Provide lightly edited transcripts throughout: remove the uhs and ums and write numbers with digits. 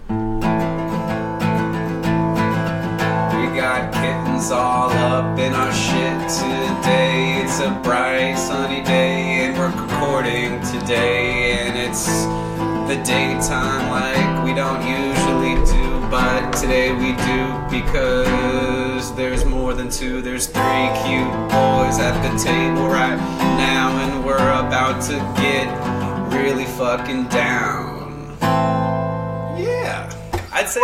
We got kittens all up in our shit today. It's a bright sunny day and we're recording today, and it's the daytime like we don't usually do, but today we do because there's more than two. There's three cute boys at the table right now, and we're about to get really fucking down. Yeah, I'd say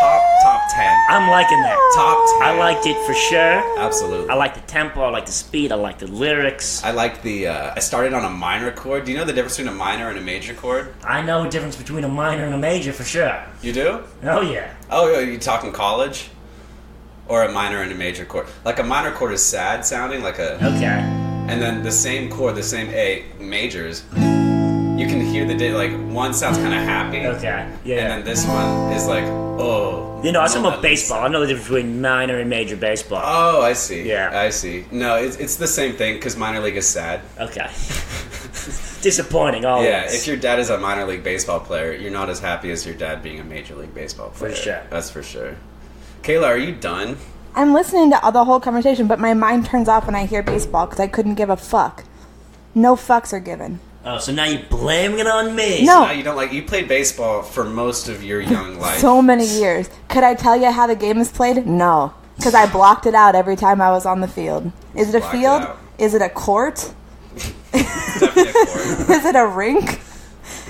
top 10. I'm liking that. Top 10. I liked it for sure. Absolutely. I like the tempo, I like the speed, I like the lyrics. I like the, I started on a minor chord. Do you know the difference between a minor and a major chord? I know the difference between a minor and a major for sure. You do? Oh, yeah. Oh, are you talking college? Or a minor and a major chord? Like a minor chord is sad sounding, like a... Okay. And then the same chord, the same A majors, you can hear like, one sounds kind of happy. Okay, yeah. And then this one is like, oh. You know, I was talking about baseball. I know the difference between minor and major baseball. Oh, I see. Yeah. I see. No, it's the same thing, because minor league is sad. Okay. Disappointing, always. Yeah, if your dad is a minor league baseball player, you're not as happy as your dad being a major league baseball player. For sure. That's for sure. Kayla, are you done? I'm listening to the whole conversation, but my mind turns off when I hear baseball because I couldn't give a fuck. No fucks are given. Oh, so now you're blaming it on me. No. So now you don't like... You played baseball for most of your young life. So many years. Could I tell you how the game is played? No. Because I blocked it out every time I was on the field. Is it a field? Is it a court? Definitely a court. Is it a rink?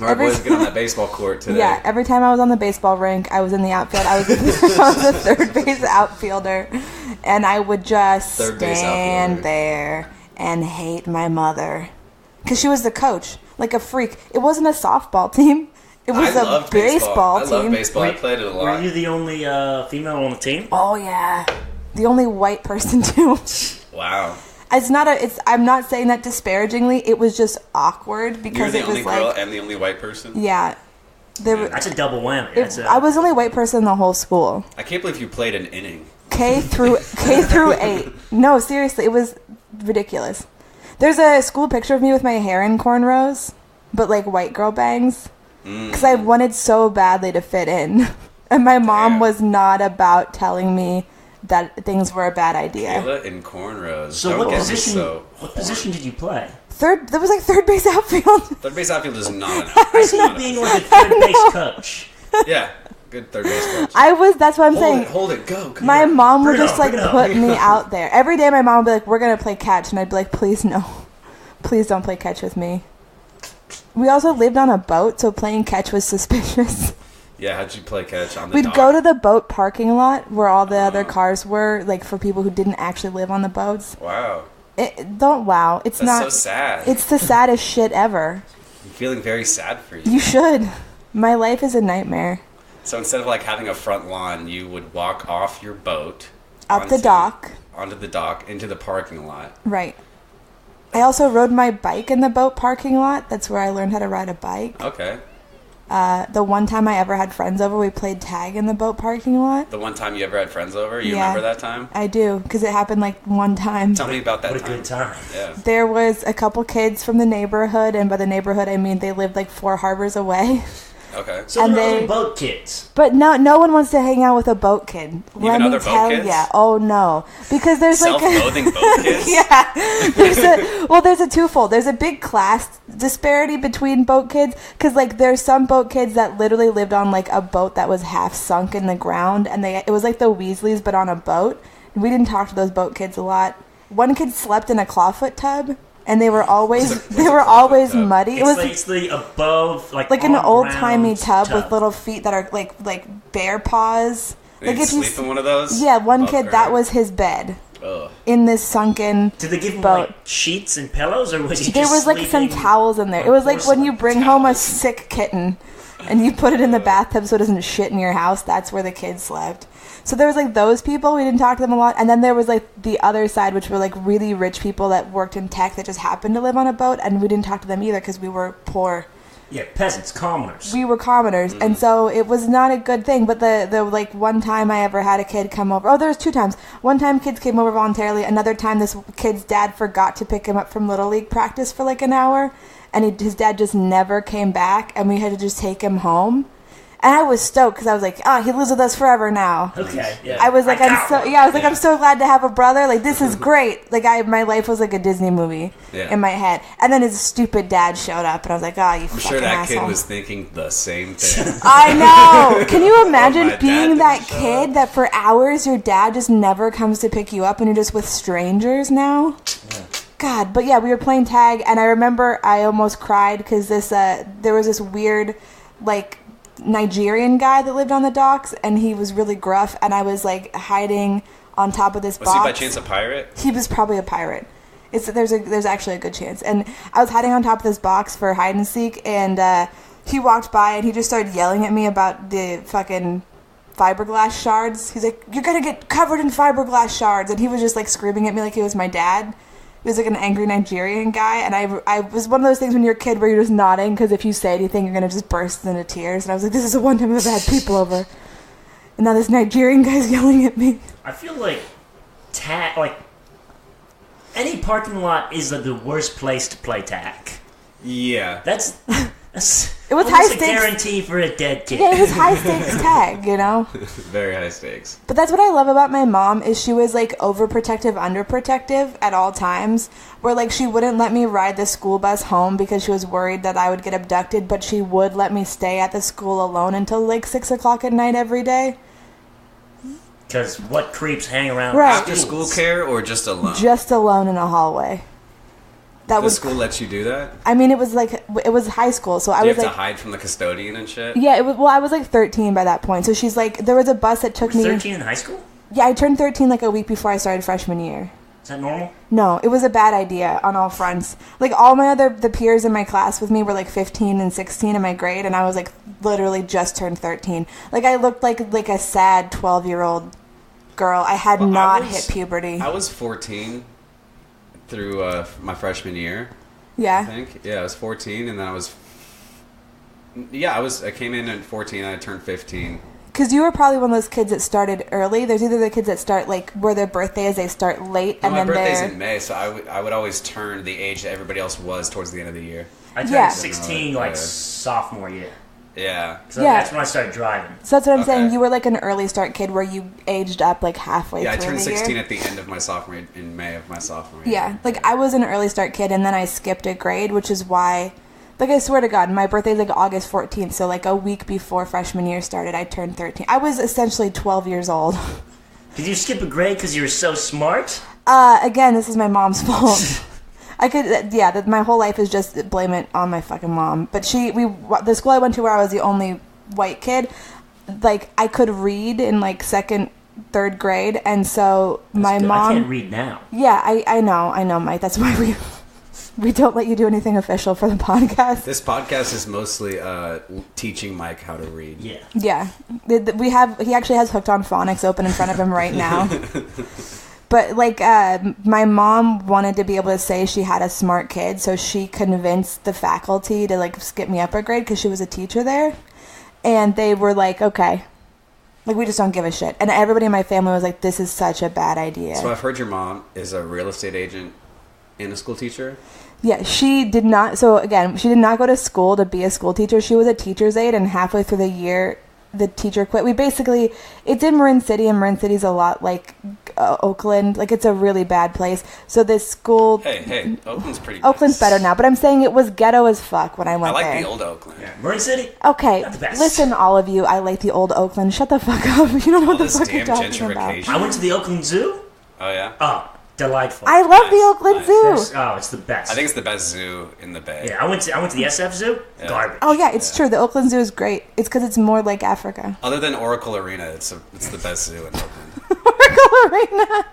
Our boys get on that baseball court today. Yeah, every time I was on the baseball rink, I was in the outfield. I was a third base outfielder. And I would just stand there and hate my mother. Because she was the coach, like a freak. It wasn't a softball team. It was a baseball team. I love baseball. I played it a lot. Were you the only female on the team? Oh, yeah. The only white person, too. Wow. I'm not saying that disparagingly. It was just awkward because You're the only girl like, and the only white person? Yeah. That's a double whammy. I was the only white person in the whole school. I can't believe you played an inning. K through 8. No, seriously, it was ridiculous. There's a school picture of me with my hair in cornrows, but like white girl bangs, because I wanted so badly to fit in, and my mom was not about telling me that things were a bad idea. Kayla in cornrows. So what position did you play? That was like third base outfield. Third base outfield is not enough. I see you being like a third base coach. Yeah, good third base coach. That's what I'm saying. Hold it, go. My mom would just like put me out there. Every day my mom would be like, we're going to play catch. And I'd be like, please no. Please don't play catch with me. We also lived on a boat, so playing catch was suspicious. Yeah, how'd you play catch on the We'd dock? go to the boat parking lot where all the other cars were, like for people who didn't actually live on the boats. Wow. Wow. It's That's not. so sad. It's the saddest shit ever. I'm feeling very sad for you. You should. My life is a nightmare. So instead of like having a front lawn, you would walk off your boat. Onto the dock, into the parking lot. Right. I also rode my bike in the boat parking lot. That's where I learned how to ride a bike. Okay. The one time I ever had friends over, we played tag in the boat parking lot. The one time you ever had friends over? You remember that time? I do, because it happened like one time. Tell me about that time. What a good time. Yeah. There was a couple kids from the neighborhood, and by the neighborhood I mean they lived like 4 harbors away. Okay. So they're boat kids. But no one wants to hang out with a boat kid. Even other boat kids? Yeah. Oh no, because there's self-loathing boat kids. Yeah. There's a twofold. There's a big class disparity between boat kids because like there's some boat kids that literally lived on like a boat that was half sunk in the ground, and it was like the Weasleys but on a boat. We didn't talk to those boat kids a lot. One kid slept in a clawfoot tub. And they were always muddy. It's the above like an old-timey tub with little feet that are like bear paws. Did you sleep in one of those? Yeah, one kid, that was his bed. Ugh. In this sunken Did they give him boat. like sheets and pillows, or was he There just was like some towels in there. It was like when you bring home a sick kitten and you put it in the bathtub so it doesn't shit in your house. That's where the kid slept. So there was like those people, we didn't talk to them a lot, and then there was like the other side, which were like really rich people that worked in tech that just happened to live on a boat, and we didn't talk to them either because we were poor. Yeah, peasants, commoners. We were commoners, and so it was not a good thing. But the like one time I ever had a kid come over. Oh, there was 2 times. One time kids came over voluntarily. Another time this kid's dad forgot to pick him up from Little League practice for like an hour, and his dad just never came back, and we had to just take him home. And I was stoked because I was like, he lives with us forever now. Okay, yeah. I was like, I'm so glad to have a brother. Like, this is great. Like, my life was like a Disney movie in my head. And then his stupid dad showed up, and I was like, you fucking asshole. I'm sure that kid was thinking the same thing. I know. Can you imagine being that kid that for hours your dad just never comes to pick you up and you're just with strangers now? Yeah. God, but yeah, we were playing tag, and I remember I almost cried because there was this weird, like, Nigerian guy that lived on the docks, and he was really gruff, and I was like hiding on top of this box. Was he by chance a pirate? He was probably a pirate. There's actually a good chance. And I was hiding on top of this box for hide and seek, and he walked by and he just started yelling at me about the fucking fiberglass shards. He's like, "You're gonna get covered in fiberglass shards," and he was just like screaming at me like he was my dad. He was like an angry Nigerian guy, and I was one of those things when you're a kid where you're just nodding because if you say anything, you're going to just burst into tears. And I was like, this is the one time I've had people over. And now this Nigerian guy's yelling at me. I feel like any parking lot is the worst place to play tag. Yeah. That's it was high stakes. A guarantee for a dead kid. Yeah, it was high stakes tag, you know? Very high stakes. But that's what I love about my mom is she was like overprotective, underprotective at all times. Where like she wouldn't let me ride the school bus home because she was worried that I would get abducted, but she would let me stay at the school alone until like 6 o'clock at night every day. Because what creeps hang around after school care or just alone? Just alone in a hallway. The school lets you do that? I mean, it was high school, so I was like... you have to hide from the custodian and shit? Yeah, I was like 13 by that point, so she's like, there was a bus that took me... 13 in high school? Yeah, I turned 13 like a week before I started freshman year. Is that normal? No, it was a bad idea on all fronts. Like, all the peers in my class with me were like 15 and 16 in my grade, and I was like literally just turned 13. Like, I looked like a sad 12-year-old girl. I had not hit puberty. I was 14 through my freshman year. Yeah. I think. Yeah, I was 14, and then I came in at 14, and I turned 15. Because you were probably one of those kids that started early. There's either the kids that start, like, where their birthday is, they start late, and my then birthday's in May, so I would always turn the age that everybody else was towards the end of the year. I turned 16, sophomore year. Yeah. So that's when I started driving. So that's what I'm saying. You were like an early start kid where you aged up like halfway through the year. Yeah, I turned 16 at the end of my sophomore year, in May of my sophomore year. Yeah, like I was an early start kid and then I skipped a grade, which is why, like I swear to God, my birthday's like August 14th, so like a week before freshman year started, I turned 13. I was essentially 12 years old. Did you skip a grade because you were so smart? Again, this is my mom's fault. My whole life is just blame it on my fucking mom. But the school I went to where I was the only white kid, like I could read in like second, third grade, and so my mom. I can't read now. Yeah, I know, Mike. That's why we don't let you do anything official for the podcast. This podcast is mostly teaching Mike how to read. Yeah. Yeah, he actually has Hooked on Phonics open in front of him right now. But, like, my mom wanted to be able to say she had a smart kid, so she convinced the faculty to, like, skip me up a grade because she was a teacher there. And they were like, okay. Like, we just don't give a shit. And everybody in my family was like, this is such a bad idea. So I've heard your mom is a real estate agent and a school teacher? Yeah, she did not. So, again, she did not go to school to be a school teacher. She was a teacher's aide, and halfway through the year, the teacher quit. It's in Marin City, and Marin City's a lot like Oakland. Like, it's a really bad place. So this school... Hey, Oakland's pretty Oakland's nice. better now, but I'm saying it was ghetto as fuck when I went there. I like the old Oakland. Yeah. Marin City? Okay, Not the best. listen, all of you, I like the old Oakland. Shut the fuck up. You don't know what the fuck you're talking gentrification. about. I went to the Oakland Zoo. Oh, yeah? Oh, delightful. I love the Oakland Zoo. It's the best. I think it's the best zoo in the Bay. Yeah, I went to the SF Zoo. Yeah. Garbage. Oh, yeah, it's true. The Oakland Zoo is great. It's because it's more like Africa. Other than Oracle Arena, it's the best zoo in Oakland. Oracle Arena.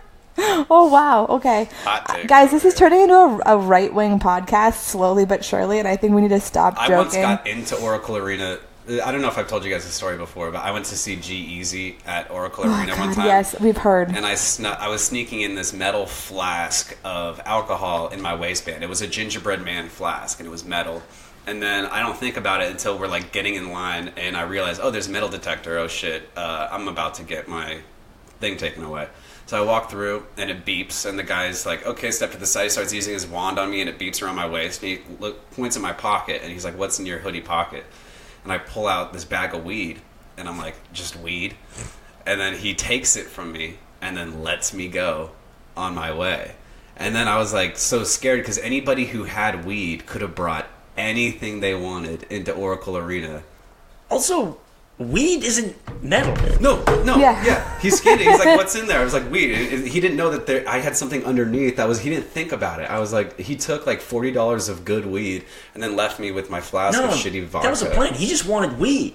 Oh, wow. Okay. Hot take. Guys, this is turning into a right-wing podcast slowly but surely, and I think we need to stop joking. I once got into Oracle Arena. I don't know if I've told you guys the story before, but I went to see G-Eazy at Oracle Arena one time. Yes, we've heard. And I was sneaking in this metal flask of alcohol in my waistband. It was a gingerbread man flask, and it was metal. And then I don't think about it until we're like getting in line, and I realize, oh, there's a metal detector. Oh, shit. I'm about to get my thing taken away. So I walk through, and it beeps, and the guy's like, okay, step to the side. He starts using his wand on me, and it beeps around my waist. And he points in my pocket, and he's like, what's in your hoodie pocket? And I pull out this bag of weed, And I'm like, just weed? And then he takes it from me and then lets me go on my way. And then I was like so scared because anybody who had weed could have brought anything they wanted into Oracle Arena. Also, weed isn't metal. No, Yeah. yeah. He's kidding. He's like, what's in there? I was like, weed. He didn't know that I had something underneath. He didn't think about it. I was like, he took like $40 of good weed and then left me with my flask of shitty vodka. That was the plan. He just wanted weed.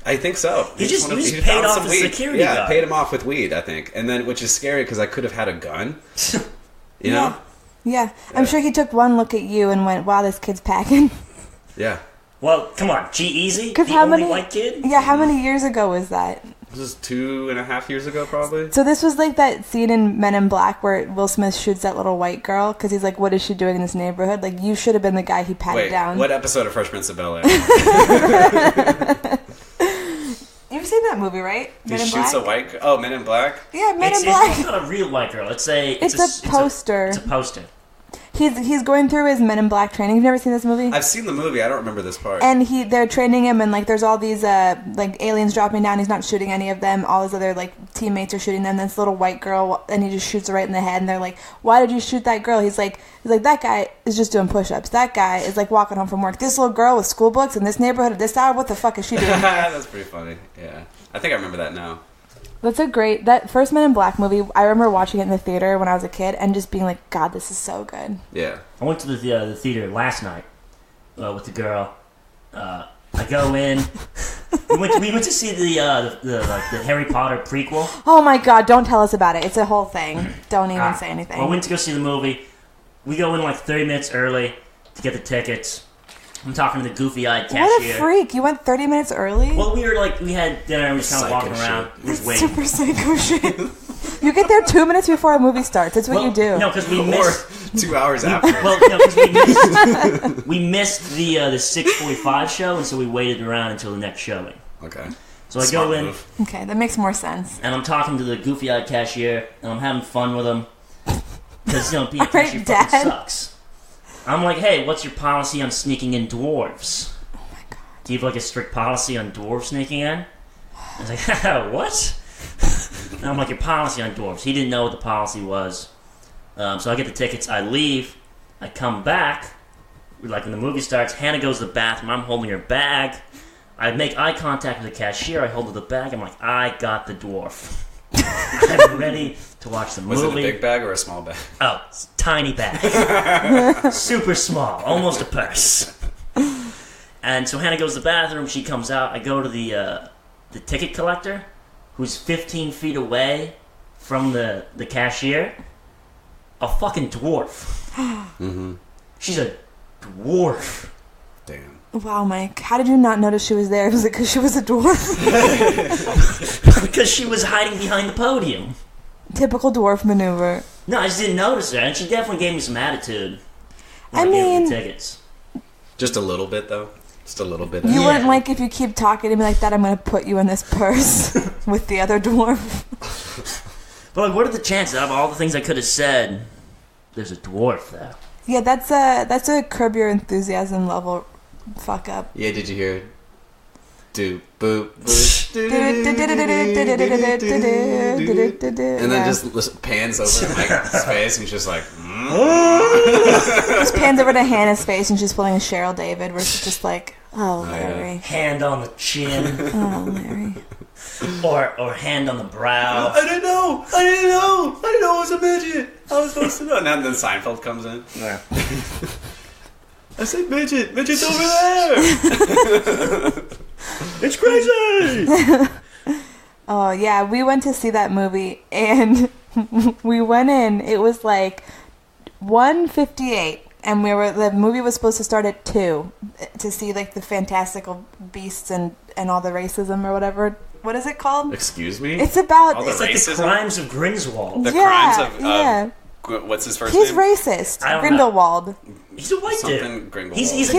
I think so. He just paid off the security guard. Yeah, paid him off with weed, I think. And then, which is scary because I could have had a gun. You know? Yeah. I'm sure he took one look at you and went, wow, this kid's packing. Yeah. Well, come on, G-Eazy? Because the only white kid? Yeah, how many years ago was that? This was 2.5 years ago, probably. So this was like that scene in Men in Black where Will Smith shoots that little white girl because he's like, what is she doing in this neighborhood? Like, you should have been the guy he patted down. What episode of Fresh Prince of Bel-Air? You've seen that movie, right? He shoots a white girl. Oh, Men in Black? Yeah, Men in Black. It's not a real white girl. It's a poster. It's a poster. He's going through his Men in Black training. You've never seen this movie? I've seen the movie. I don't remember this part. And they're training him, and like there's all these like aliens dropping down. He's not shooting any of them. All his other like teammates are shooting them. This little white girl, and he just shoots her right in the head. And they're like, "Why did you shoot that girl?" He's like, "That guy is just doing push-ups. That guy is like walking home from work. This little girl with school books in this neighborhood at this hour. What the fuck is she doing?" That's pretty funny. Yeah, I think I remember that now. That first Men in Black movie, I remember watching it in the theater when I was a kid and just being like, God, this is so good. Yeah. I went to the theater last night with the girl. I go in. we went to see the Harry Potter prequel. Oh my God, don't tell us about it. It's a whole thing. Don't even say anything. I went to go see the movie. We go in like 30 minutes early to get the tickets. I'm talking to the goofy-eyed cashier. What a freak. You went 30 minutes early? Well, we had dinner and we were kind of walking around. That's super psycho shit. You get there 2 minutes before a movie starts. That's what you do. No, because we missed... Or 2 hours after. Well, no, because we missed the 6:45 show, and so we waited around until the next showing. Okay. So I go in... Okay, that makes more sense. And I'm talking to the goofy-eyed cashier, and I'm having fun with him. Because, being a cashier fucking sucks. I'm like, hey, what's your policy on sneaking in dwarves? Oh my God. Do you have like a strict policy on dwarves sneaking in? I was like, what? And I'm like, your policy on dwarves. He didn't know what the policy was. So I get the tickets, I leave, I come back, like when the movie starts, Hannah goes to the bathroom, I'm holding her bag. I make eye contact with the cashier, I hold her the bag, I'm like, I got the dwarf. I'm ready to watch the movie. Was it a big bag or a small bag? Oh, tiny bag. Super small, almost a purse. And so Hannah goes to the bathroom, she comes out, I go to the ticket collector, who's 15 feet away from the cashier. A fucking dwarf. Mm-hmm. She's a dwarf. Damn. Wow, Mike. How did you not notice she was there? Was it because she was a dwarf? Because she was hiding behind the podium. Typical dwarf maneuver. No, I just didn't notice her, and she definitely gave me some attitude. I gave her mean... the tickets. Just a little bit, though? Just a little bit? You wouldn't like if you keep talking to me like that, I'm going to put you in this purse with the other dwarf. But like, what are the chances? Out of all the things I could have said, there's a dwarf there. Yeah, that's a Curb Your Enthusiasm level fuck up. Yeah, did you hear it? Doop, boop, boop. And then just pans over Mike's face and he's just like, Just pans over to Hannah's face and she's pulling a Cheryl David where she's just like, oh, Larry. Hand on the chin. Oh, Larry. Or hand on the brow. I didn't know it was a midget. I was supposed to know. And then Seinfeld comes in. Yeah. I said midget's over there. It's crazy. Oh yeah, we went to see that movie and we went in. It was like 1:58, and the movie was supposed to start at 2 to see like the fantastical beasts and all the racism or whatever. What is it called? Excuse me? It's about... It's like the crimes of Grindelwald. The crimes of... Yeah. What's his first He's name? racist. I don't Grindelwald. know. He's a white dude. Grindelwald. He's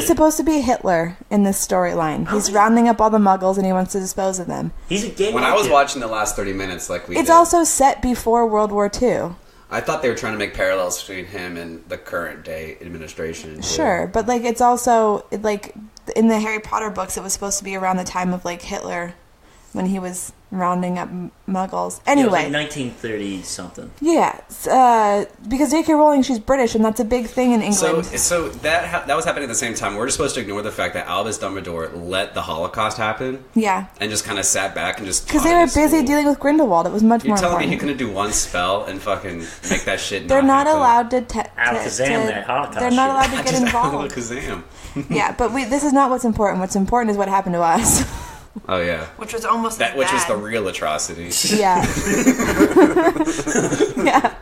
supposed to be Hitler in this storyline. He's rounding up all the muggles and he wants to dispose of them. He's a gay When white I was dude. watching the last 30 minutes It's also set before World War II. I thought they were trying to make parallels between him and the current day administration. Sure, but like it's also like in the Harry Potter books, it was supposed to be around the time of like Hitler, when he was rounding up Muggles. Anyway, it was like 1930 something. Yeah, because J.K. Rowling, she's British, and that's a big thing in England. So that was happening at the same time. We're just supposed to ignore the fact that Albus Dumbledore let the Holocaust happen. Yeah, and just kind of sat back and just because they were busy dealing with Grindelwald. It was much more important. You're telling me he couldn't do one spell and fucking make that shit? They're not happen? allowed to. Alakazam, that Holocaust. They're not allowed to get involved. Alakazam. Yeah, but this is not what's important. What's important is what happened to us. Oh yeah, which was almost which was the real atrocity. Yeah. Yeah.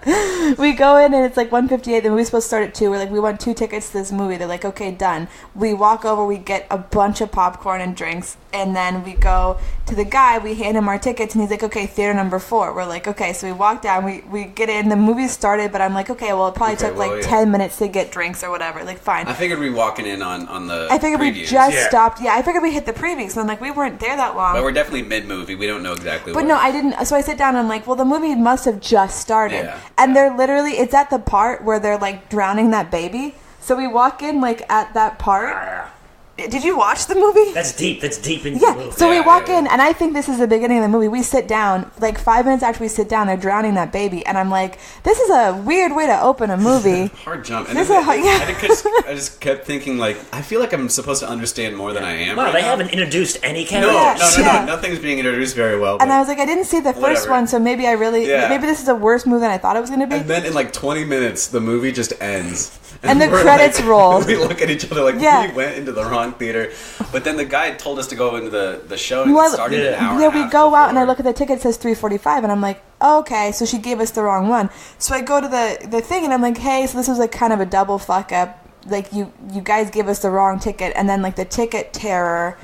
We go in and it's like 1:58. The movie's supposed to start at 2. We're like, we want 2 tickets to this movie. They're like, okay, done. We walk over. We get a bunch of popcorn and drinks, and then we go to the guy. We hand him our tickets, and he's like, okay, theater number 4. We're like, okay. So we walk down. We get in. The movie started, but I'm like, okay, well, it probably took 10 minutes to get drinks or whatever. Like, fine. I figured we walking in on the. I figured previews. we just stopped. Yeah, I figured we hit the previews. So I'm like, we weren't there that long. But we're definitely mid-movie. We don't know exactly. But no, I didn't. So I sit down and I'm like, well, the movie must have just started. Yeah. And they're literally, it's at the part where they're like drowning that baby. So we walk in like at that part. Did you watch the movie? That's deep. That's deep into the movie. So we walk in, and I think this is the beginning of the movie. We sit down, like 5 minutes after we sit down, they're drowning that baby, and I'm like, this is a weird way to open a movie. Hard jump. And I just kept thinking, like, I feel like I'm supposed to understand more than I am. Wow, right they now. haven't introduced any characters. No. Nothing's being introduced very well. And I was like, I didn't see the first one, so maybe maybe this is a worse movie than I thought it was going to be. And then in like 20 minutes, the movie just ends. And the credits roll. We look at each other like we went into the wrong theater. But then the guy told us to go into the show and it started an hour. Yeah, we go out and I look at the ticket, it says 3:45, and I'm like, oh, okay, so she gave us the wrong one. So I go to the thing and I'm like, hey, so this was like kind of a double fuck up. Like you guys gave us the wrong ticket, and then like the ticket terror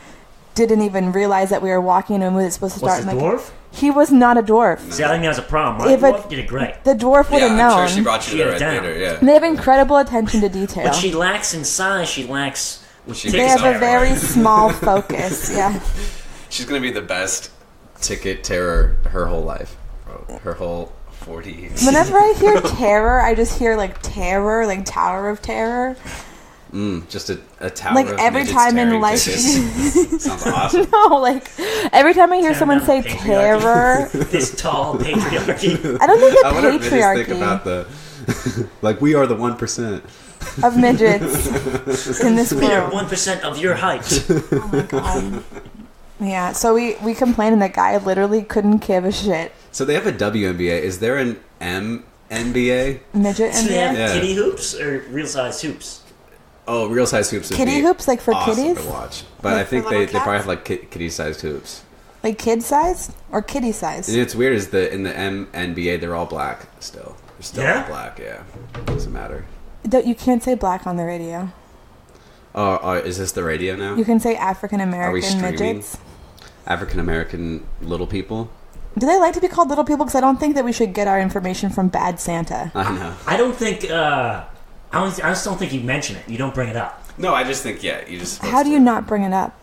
didn't even realize that we were walking into a movie that's supposed to start. Was the dwarf? He was not a dwarf. See, I think that was a problem. Right? The dwarf did it great. The dwarf would have known. I'm sure she brought you to the right theater. Yeah. They have incredible attention to detail. But she lacks in size. She lacks. They have a very small focus. Yeah. She's gonna be the best ticket terror her whole life, her whole 40 years. Whenever I hear terror, I just hear like terror, like Tower of Terror. Just a tower. Like of every time in life. Sounds awesome. No, like every time I hear someone say terror. This tall patriarchy. I don't think the I wonder if patriarchy. Think about the like we are the 1% of midgets in this world. We are 1% of your height. Oh my god. Yeah, so we complained and the guy literally couldn't give a shit. So they have a WNBA. Is there an MNBA? Midget NBA? So they have kitty hoops or real size hoops? Oh, real size hoops. Kitty hoops, like for awesome kitties? To watch. But like I think they probably have like kitty sized hoops. Like kid sized or kitty sized? And it's weird is in the MNBA they're all black still. They're still all black, yeah. Doesn't matter. You can't say black on the radio. Oh, is this the radio now? You can say African American streaming? midgets. African American little people? Do they like to be called little people? Because I don't think that we should get our information from Bad Santa. I know. I don't think... I just don't think you mention it. You don't bring it up. No, I just think, you just... How do you not bring it up?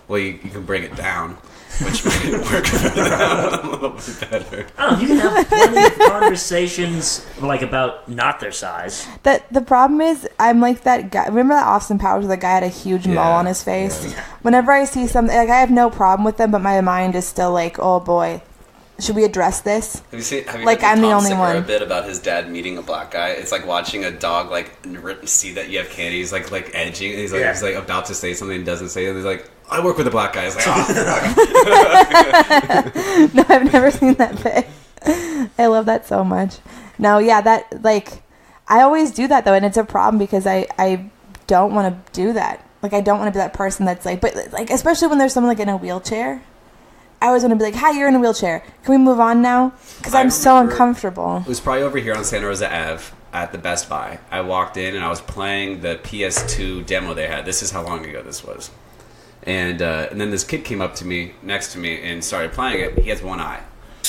Well, you can bring it down, which might work for them a little bit better. Oh, you can have plenty of conversations, like, about not their size. The problem is, I'm like that guy. Remember that Austin Powers where the guy had a huge mole on his face? Yeah. Whenever I see something, like, I have no problem with them, but my mind is still like, oh boy. Should we address this? Have you seen like I'm the only one. A bit about his dad meeting a black guy. It's like watching a dog like see that you have candy. He's like edging. He's like about to say something and doesn't say it. He's like, I work with a black guy. He's like, oh. No, I've never seen that bit. I love that so much. No, yeah, that like I always do that though, and it's a problem because I don't want to do that. Like I don't want to be that person that's like, but like especially when there's someone like in a wheelchair. I always want to be like, hi, you're in a wheelchair. Can we move on now? Because I'm so uncomfortable. It was probably over here on Santa Rosa Ave at the Best Buy. I walked in and I was playing the PS2 demo they had. This is how long ago this was. And then this kid came up to me, next to me, and started playing it. He has one eye.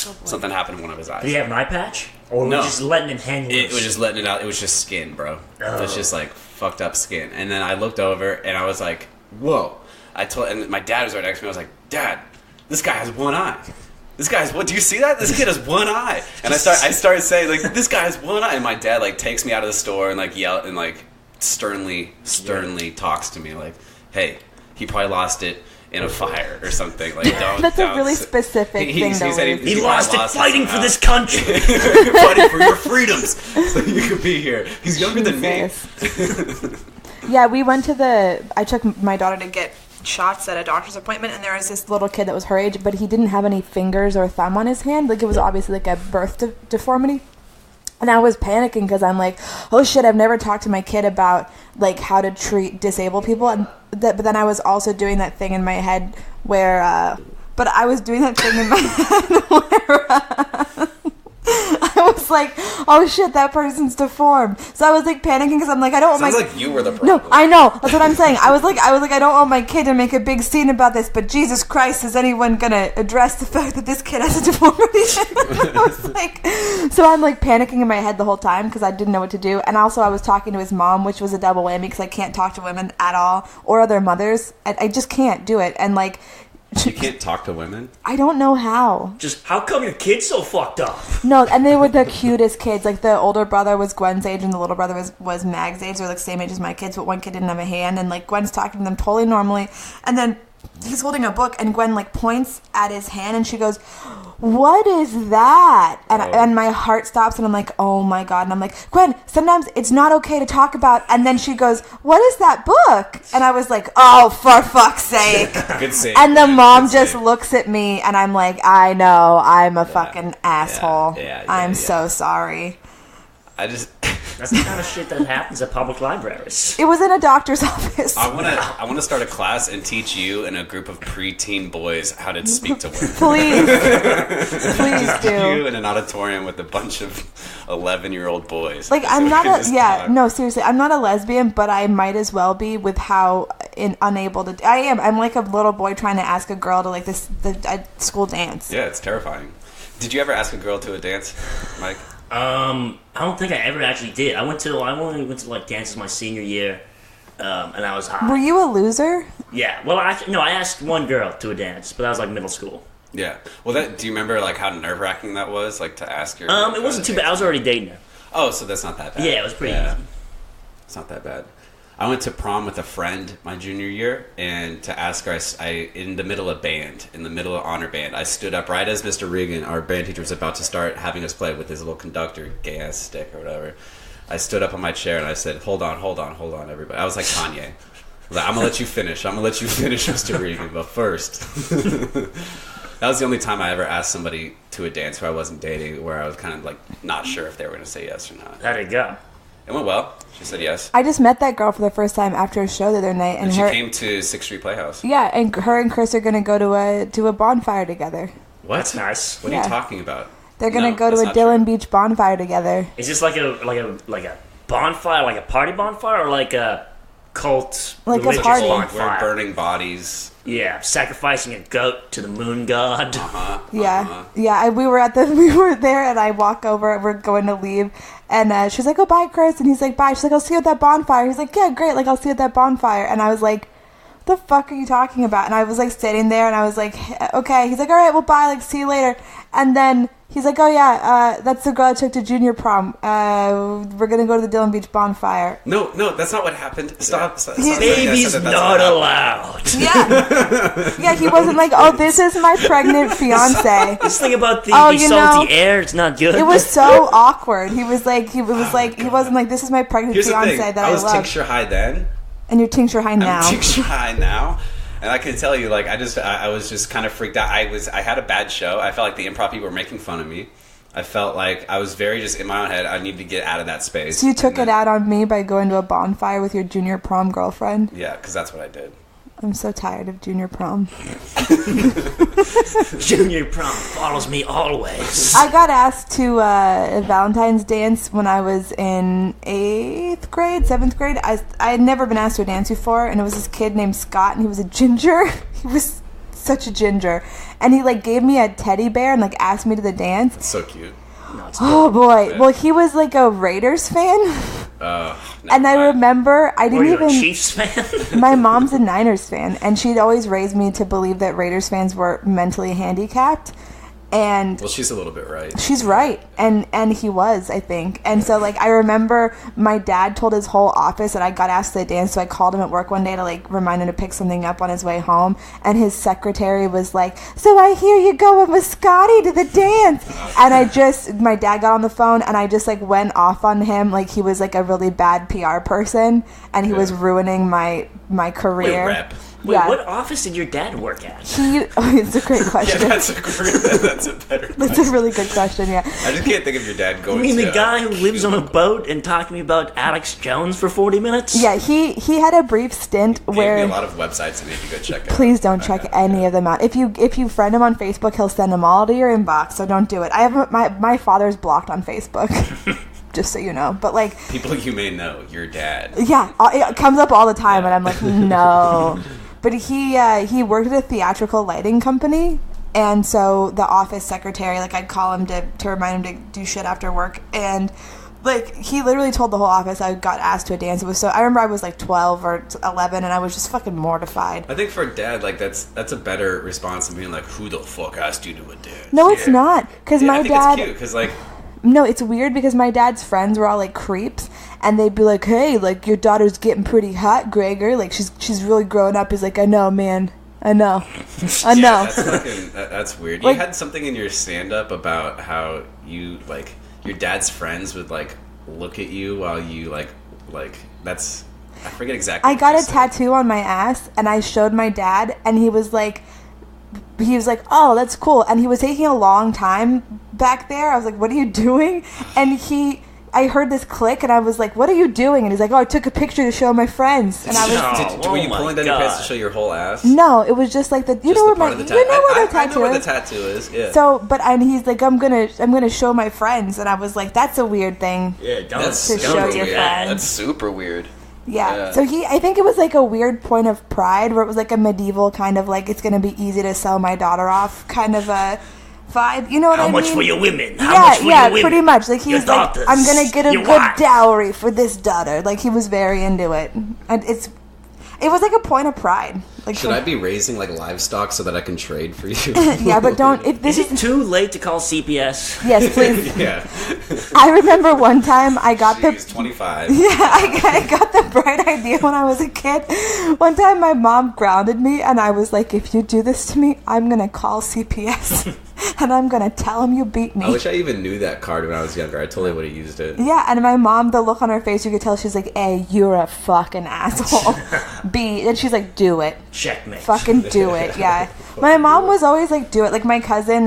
Oh, something happened to one of his eyes. Did he have an eye patch? Or was just letting it hang loose? It was just letting it out. It was just skin, bro. Oh. It was just like fucked up skin. And then I looked over and I was like, whoa. And my dad was right next to me. I was like, Dad, this guy has one eye. This guy's what? Do you see that? This kid has one eye. And I started saying like, this guy has one eye. And my dad like takes me out of the store and like yell and like sternly talks to me like, hey, He probably lost it in a fire or something. Like, That's a really specific thing to said lose. He lost it fighting for this country. Fighting for your freedoms, so you could be here. He's younger than me. Yeah, we went to I took my daughter to get shots at a doctor's appointment, and there was this little kid that was her age, but he didn't have any fingers or thumb on his hand. Like, it was obviously like a birth deformity. And I was panicking because I'm like, oh shit, I've never talked to my kid about like how to treat disabled people. And but then I was also doing that thing in my head where I was like, oh shit, that person's deformed. So I was like panicking because I'm like, I don't want Sounds like you were the problem. No, I know. That's what I'm saying. I was like, I don't want my kid to make a big scene about this, but Jesus Christ, is anyone gonna address the fact that this kid has a deformity? I was like, so I'm like panicking in my head the whole time because I didn't know what to do. And also I was talking to his mom, which was a double whammy because I can't talk to women at all or other mothers. I just can't do it. And like, you can't talk to women? I don't know how. Just, how come your kid's so fucked up? No, and they were the cutest kids. Like, the older brother was Gwen's age and the little brother was Mag's age. They were like same age as my kids, but one kid didn't have a hand. And like, Gwen's talking to them totally normally. And then he's holding a book, and Gwen like points at his hand, and she goes, what is that? And my heart stops, and I'm like, oh my God. And I'm like, Gwen, sometimes it's not okay to talk about. And then she goes, what is that book? And I was like, oh, for fuck's sake. Good save. And the mom just looks at me, and I'm like, I know, I'm a fucking asshole. I'm so sorry. That's the kind of shit that happens at public libraries. It was in a doctor's office. I want to start a class and teach you and a group of preteen boys how to speak to women. Please do. You in an auditorium with a bunch of 11-year-old boys. Like, I'm not no, seriously, I'm not a lesbian, but I might as well be with how unable to. I am. I'm like a little boy trying to ask a girl to like the school dance. Yeah, it's terrifying. Did you ever ask a girl to a dance, Mike? I don't think I ever actually did. I only went to like dances my senior year, and I was high. Were you a loser? Yeah. Well, I asked one girl to a dance, but that was like middle school. Yeah. Well, do you remember like how nerve-wracking that was, like to ask your? It wasn't too bad. I was already dating her. Oh, so that's not that bad. Yeah, it was pretty easy. It's not that bad. I went to prom with a friend my junior year, and to ask her, I in the middle of honor band, I stood up right as Mr. Regan, our band teacher, was about to start having us play with his little conductor, gay-ass stick or whatever. I stood up on my chair, and I said, hold on, everybody. I was like Kanye. I was like, I'm going to let you finish, Mr. Regan, but first. That was the only time I ever asked somebody to a dance who I wasn't dating, where I was kind of like not sure if they were going to say yes or not. How'd it go? It went well. She said yes. I just met that girl for the first time after a show the other night, and she came to 6th Street Playhouse. Yeah, and her and Chris are going to go to a bonfire together. What? That's nice. What are you talking about? They're going to go to a Dillon Beach bonfire together. Is this like a bonfire, like a party bonfire, or like a cult religious a party bonfire? We're burning bodies. Yeah, sacrificing a goat to the moon god. Yeah. We were there, and I walk over. We're going to leave, and she's like, "Oh, bye, Chris," and he's like, "Bye." She's like, "I'll see you at that bonfire." He's like, "Yeah, great. Like, I'll see you at that bonfire." And I was like, "What the fuck are you talking about?" And I was like sitting there, and I was like, "Okay." He's like, "All right, well, bye. Like, see you later." And then he's like, "Oh yeah, that's the girl I took to junior prom. We're gonna go to the Dillon Beach bonfire." No, that's not what happened. Stop. Baby's not allowed. Yeah, he wasn't like, "Oh, this is my pregnant fiance." This thing about the salty air, it's not good. It was so awkward. He was like, he wasn't like, "This is my pregnant fiance that I love." I was tincture high then, and you're tincture high now. I'm tincture high now. And I can tell you, like, I was just kind of freaked out. I had a bad show. I felt like the improv people were making fun of me. I felt like I was very just in my own head. I need to get out of that space. So you took it out on me by going to a bonfire with your junior prom girlfriend? Yeah, because that's what I did. I'm so tired of junior prom. Junior prom follows me always. I got asked to a Valentine's dance when I was in 8th grade, 7th grade. I had never been asked to a dance before, and it was this kid named Scott, and he was a ginger. He was such a ginger. And he, like, gave me a teddy bear and, like, asked me to the dance. That's so cute. Oh, boy. Well, he was, like, a Raiders fan. And I remember I didn't even. A Chiefs fan? My mom's a Niners fan, and she'd always raised me to believe that Raiders fans were mentally handicapped. And well, she's a little bit right. She's right. And he was, I think. And so, like, I remember my dad told his whole office that I got asked to dance, so I called him at work one day to, like, remind him to pick something up on his way home. And his secretary was like, so I hear you going with Scotty to the dance. And my dad got on the phone, and I just, like, went off on him like he was, like, a really bad PR person, and he was ruining my career. Wait, rep. Wait, Yeah. what office did your dad work at? It's a great question. Yeah, that's a better That's a really good question, yeah. I just can't think of your dad going You mean to... the guy who lives on a boat and talking to me about Alex Jones for 40 minutes? Yeah, he had a brief stint Gave where... me a lot of websites I need to go check out. Please don't check any of them out. If you friend him on Facebook, he'll send them all to your inbox, so don't do it. I have my father's blocked on Facebook. Just so you know. But, like... People you may know, your dad. Yeah, it comes up all the time, and I'm like, no. But he worked at a theatrical lighting company, and so the office secretary, like, I'd call him to remind him to do shit after work, and, like, he literally told the whole office I got asked to a dance. It was so... I remember I was, like, 12 or 11, and I was just fucking mortified. I think for a dad, like, that's a better response than being like, who the fuck asked you to a dance? No, it's not, because my I think dad... it's cute, because, like... No, it's weird because my dad's friends were all, like, creeps, and they'd be like, hey, like, your daughter's getting pretty hot, Gregor. Like, she's really growing up. He's like, I know, man. I know. I know. That's weird. Like, you had something in your stand-up about how you, like, your dad's friends would, like, look at you while you, like, that's... I forget exactly I what got you a said. tattoo on my ass, and I showed my dad, and he was like, oh, that's cool. And he was taking a long time back there. I was like, what are you doing? And I heard this click, and I was like, what are you doing? And he's like, oh, I took a picture to show my friends. And I was... Were you pulling down your pants to show your whole ass? No, it was just like the... You know where the tattoo I know where the is? tattoo is, yeah. So, and he's like, I'm gonna show my friends. And I was like, that's a weird thing. Yeah, don't To show your weird. friends. That's super weird. Yeah. So I think it was like a weird point of pride where it was like a medieval kind of like, it's going to be easy to sell my daughter off kind of a vibe. You know what I mean? How much for your women? How much for your women? Pretty much. Like, he was like, daughters, I'm going to get a your good wives. dowry for this daughter. Like, he was very into it. And it was like a point of pride. Like, Should I be raising, like, livestock so that I can trade for you? Yeah, but don't... If this Is it too late to call CPS? Yes, please. Yeah. I remember one time I got She's 25. Yeah, I got the bright idea when I was a kid. One time my mom grounded me, and I was like, if you do this to me, I'm going to call CPS. And I'm going to tell them you beat me. I wish I even knew that card when I was younger. I totally would have used it. Yeah, and my mom, the look on her face, you could tell she's like, A, you're a fucking asshole. B, and she's like, do it. Checkmate. Fucking do it, yeah. My mom was always like, do it. Like, my cousin,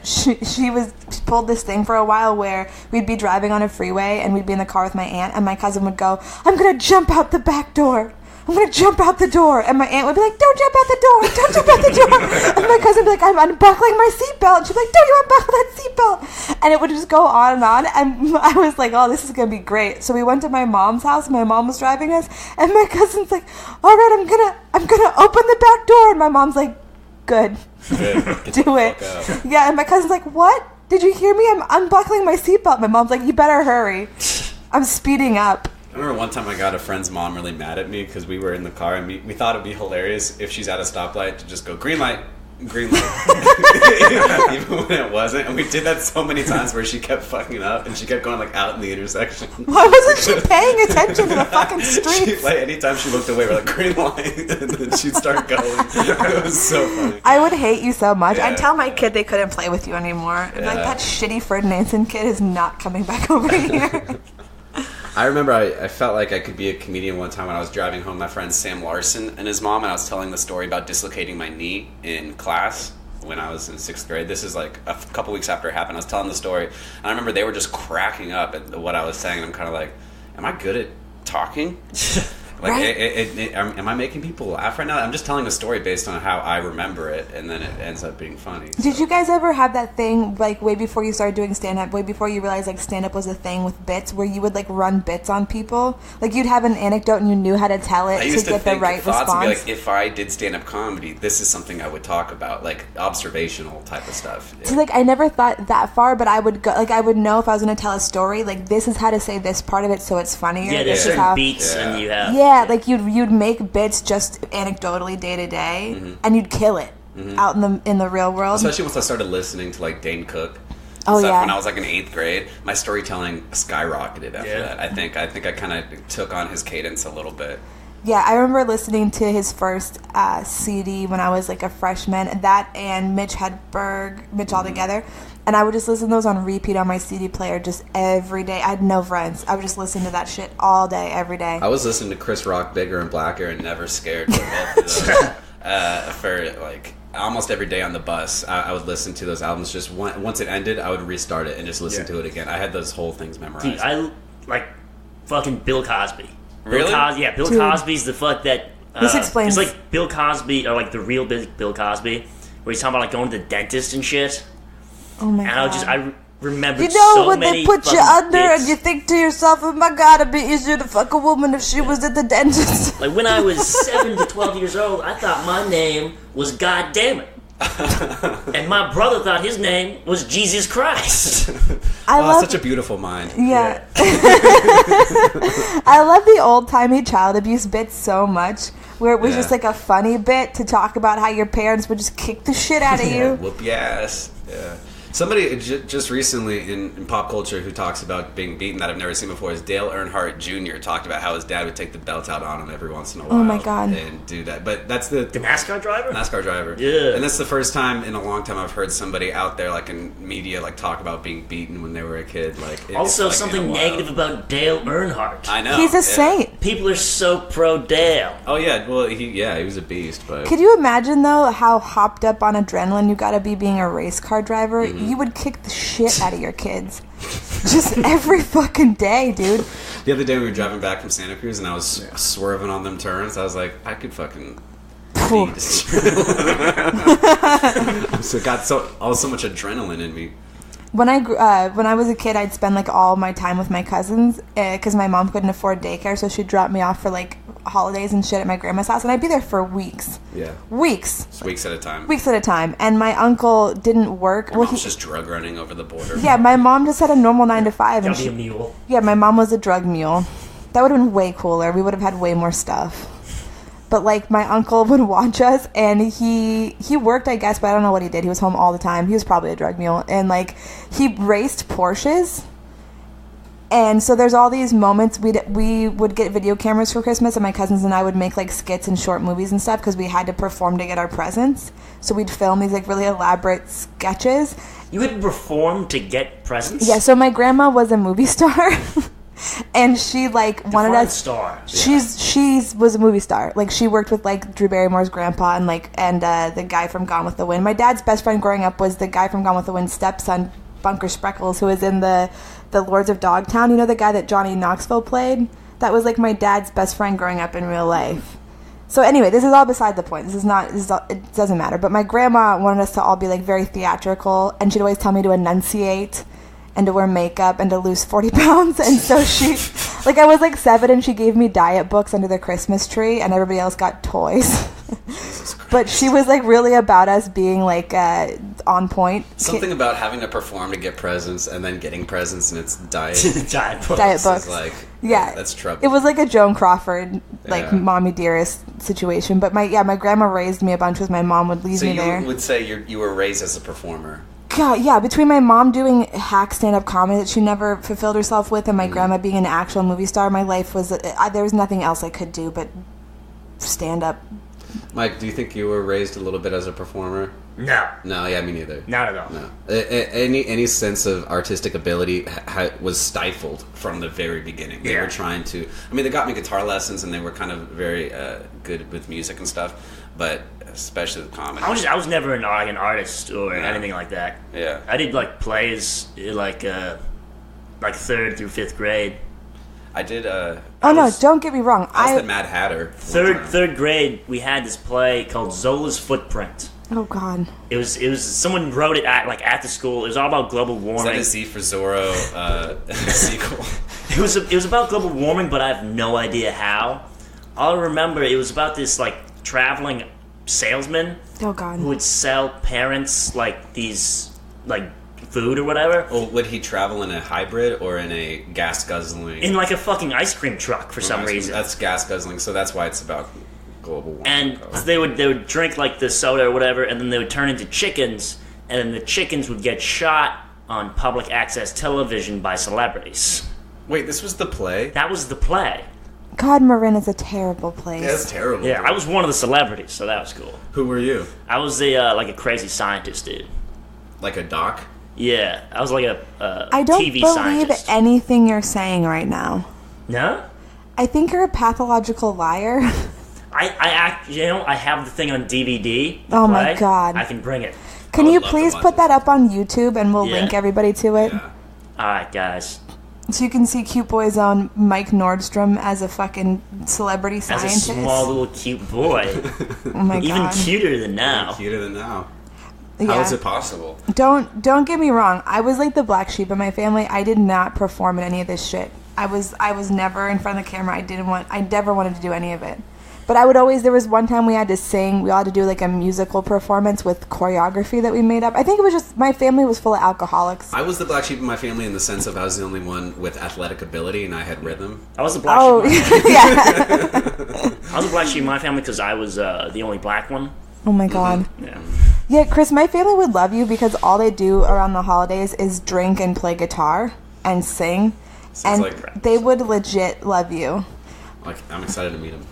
she pulled this thing for a while where we'd be driving on a freeway and we'd be in the car with my aunt, and my cousin would go, I'm going to jump out the back door. I'm going to jump out the door. And my aunt would be like, don't jump out the door. Don't jump out the door. And my cousin would be like, I'm unbuckling my seatbelt. And she'd be like, don't you unbuckle that seatbelt. And it would just go on and on. And I was like, oh, this is going to be great. So we went to my mom's house. And my mom was driving us. And my cousin's like, all right, I'm gonna open the back door. And my mom's like, good. Do it. Yeah, and my cousin's like, what? Did you hear me? I'm unbuckling my seatbelt. My mom's like, you better hurry. I'm speeding up. I remember one time I got a friend's mom really mad at me because we were in the car and we thought it'd be hilarious if she's at a stoplight to just go, green light, green light. Even when it wasn't. And we did that so many times where she kept fucking up and she kept going like out in the intersection. Why wasn't she paying attention to the fucking streets? Like anytime she looked away, we're like, green light. And then she'd start going. It was so funny. I would hate you so much. Yeah. I'd tell my kid they couldn't play with you anymore. I'd be like, that shitty Ferdinandson kid is not coming back over here. I remember I felt like I could be a comedian one time when I was driving home my friend Sam Larson and his mom, and I was telling the story about dislocating my knee in class when I was in 6th grade. This is like a couple weeks after it happened. I was telling the story, and I remember they were just cracking up at what I was saying, and I'm kind of like, am I good at talking? Like, Right. Am I making people laugh right now? I'm just telling a story based on how I remember it, and then it ends up being funny. Did you guys ever have that thing, like, way before you started doing stand-up, way before you realized, like, stand-up was a thing with bits, where you would, like, run bits on people? Like, you'd have an anecdote and you knew how to tell it I used to get the right thoughts response? and be like, if I did stand-up comedy, this is something I would talk about, like observational type of stuff. So, like, I never thought that far, but I would go, like, I would know if I was going to tell a story, like, this is how to say this part of it so it's funnier. Yeah, This there's is certain how- beats and you have... Yeah, like, you'd make bits just anecdotally day to day, and you'd kill it out in the real world. Especially once I started listening to like Dane Cook. Oh, stuff yeah. when I was like in 8th grade. My storytelling skyrocketed after Yeah. that. I think I kind of took on his cadence a little bit. Yeah, I remember listening to his first CD when I was like a freshman. That and Mitch all together. And I would just listen to those on repeat on my CD player just every day. I had no friends. I would just listen to that shit all day, every day. I was listening to Chris Rock, Bigger and Blacker, and Never Scared for both of those. For like almost every day on the bus, I would listen to those albums. Just once it ended, I would restart it and just listen to it again. I had those whole things memorized. Dude, I like fucking Bill Cosby. Really? Bill Dude. Cosby's the fuck that. This explains- It's like Bill Cosby, or like the real Bill Cosby, where he's talking about like going to the dentist and shit. Oh my And god. I remember You know so when many they put you fucking under bits. and you think to yourself, oh my god, it'd be easier to fuck a woman if she was at the dentist. Like when I was 7 to 12 years old, I thought my name was God damn it. And my brother thought his name was Jesus Christ. I love Such a beautiful mind. Yeah. I love the old-timey child abuse bits so much, where it was just like a funny bit to talk about how your parents would just kick the shit out of you. Whoop your ass. Yeah. Somebody just recently in pop culture who talks about being beaten that I've never seen before is Dale Earnhardt Jr. talked about how his dad would take the belt out on him every once in a while. Oh my God. And do that. But that's the NASCAR driver? NASCAR driver. Yeah. And that's the first time in a long time I've heard somebody out there like in media like talk about being beaten when they were a kid. Like Also, it's, like, something in a while. negative about Dale Earnhardt. I know. He's a saint. People are so pro Dale. Oh yeah, well he was a beast, but Could you imagine, though, how hopped up on adrenaline you gotta be being a race car driver? You would kick the shit out of your kids. Just every fucking day, dude. the other day we were driving back from Santa Cruz and I was swerving on them turns. I was like, I could fucking Phew. beat this. So got so much adrenaline in me. When I was a kid, I'd spend like all my time with my cousins because my mom couldn't afford daycare, so she'd drop me off for like holidays and shit at my grandma's house, and I'd be there for weeks. Yeah. Weeks. Just weeks at a time. Weeks at a time. And my uncle didn't work. Your mom's just drug running over the border. Yeah, my mom just had a normal 9 to 5, and Gotta be a mule. yeah, my mom was a drug mule. That would have been way cooler. We would have had way more stuff. But like my uncle would watch us, and he worked, I guess, but I don't know what he did. He was home all the time. He was probably a drug mule, and like he raced Porsches. And so there's all these moments we would get video cameras for Christmas, and my cousins and I would make like skits and short movies and stuff because we had to perform to get our presents. So we'd film these like really elaborate sketches. You would perform to get presents? Yeah, so my grandma was a movie star. And she like wanted Define us. star. She's was a movie star. Like she worked with like Drew Barrymore's grandpa and the guy from Gone with the Wind. My dad's best friend growing up was the guy from Gone with the Wind's stepson, Bunker Spreckles, who was in the Lords of Dogtown. You know, the guy that Johnny Knoxville played. That was like my dad's best friend growing up in real life. So anyway, this is all beside the point. It doesn't matter. But my grandma wanted us to all be like very theatrical, and she'd always tell me to enunciate and to wear makeup and to lose 40 pounds. And so she, like, I was like 7 and she gave me diet books under the Christmas tree and everybody else got toys. But she was like really about us being like on point. Something about having to perform to get presents and then getting presents and it's diet. Giant books. Diet books. Is like, Yeah, that's trouble. It was like a Joan Crawford, like Yeah. mommy dearest situation. But my grandma raised me a bunch with my mom would leave So me you there. would say you were raised as a performer. God, yeah, between my mom doing hack stand-up comedy that she never fulfilled herself with and my grandma being an actual movie star, my life was... there was nothing else I could do but stand-up. Mike, do you think you were raised a little bit as a performer? No. No, yeah, me neither. Not at all. No. Any sense of artistic ability was stifled from the very beginning. They Yeah. were trying to... I mean, they got me guitar lessons and they were kind of very good with music and stuff, but especially with comedy. I was never an artist or anything like that. Yeah. I did like plays like 3rd through 5th grade. I did... Don't get me wrong. I was the Mad Hatter. one time. Third grade, we had this play called Zola's Footprint. Oh, God. It was someone wrote it at the school. It was all about global Is warming. that a Z for Zorro sequel? It was about global warming, but I have no idea how. All I remember, it was about this like traveling salesman Oh, God. who would sell parents like these like food or whatever Well, would he travel in a hybrid or in a gas guzzling? in like a fucking ice cream truck for some reason. That's gas guzzling, so that's why it's about global warming. And they would drink like the soda or whatever, and then they would turn into chickens, and then the chickens would get shot on public access television by celebrities. Wait, this was the play? That was the play. God, Marin is a terrible place. Yeah, that's terrible. Yeah, I was one of the celebrities, so that was cool. Who were you? I was like a crazy scientist, dude. Like a doc? Yeah, I was like a I don't TV believe scientist. anything you're saying right now. No? I think you're a pathological liar. I have the thing on DVD. Oh my play. God. I can bring it. Can would you love to please watch put this. that up on YouTube and we'll Yeah. link everybody to it? Yeah. Alright, guys. So you can see Cute Boy's own Mike Nordstrom as a fucking celebrity As scientist. a small little cute boy. Oh my Even God. cuter than now. Cuter than now. Yeah. How is it possible? Don't get me wrong. I was like the black sheep in my family. I did not perform in any of this shit. I was never in front of the camera. I never wanted to do any of it. But I would always, there was one time we had to sing, we all had to do like a musical performance with choreography that we made up. I think it was just, my family was full of alcoholics. I was the black sheep in my family in the sense of I was the only one with athletic ability and I had rhythm. I was a black Oh, sheep. yeah. I was a black sheep in my family because I was the only black one. Oh my God. Yeah. Yeah, Chris, my family would love you because all they do around the holidays is drink and play guitar and sing. Sounds And like they would legit love you. Like, I'm excited to meet him.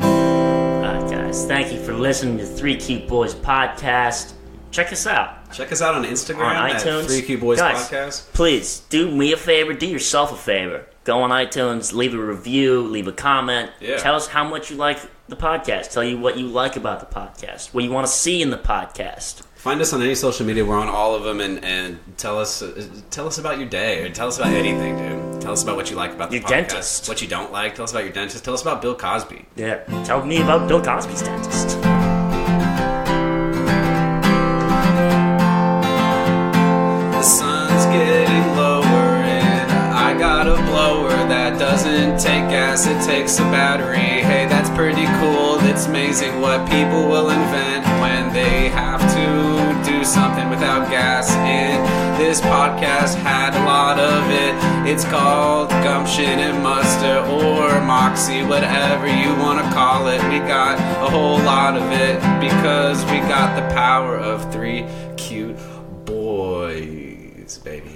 Alright, guys. Thank you for listening to Three Cute Boys podcast. Check us out. Check us out on Instagram On at iTunes. 3Q Boys Guys, Podcast. Please do me a favor, do yourself a favor. Go on iTunes, leave a review, leave a comment. Yeah. Tell us how much you like the podcast. Tell you what you like about the podcast. What you want to see in the podcast. Find us on any social media. We're on all of them, and tell us about your day, or tell us about anything, dude. Tell us about what you like about the Your podcast. dentist. What you don't like. Tell us about your dentist. Tell us about Bill Cosby. Yeah. Tell me about Bill Cosby's dentist. The sun's getting lower, and I got a blower that doesn't take gas, it takes a battery. Hey, that's pretty cool. It's amazing what people will invent when they have to do something without gas. And this podcast had a lot of it. It's called Gumption and Muster or Moxie, whatever you want to call it. We got a whole lot of it because we got the power of three cute boys, baby.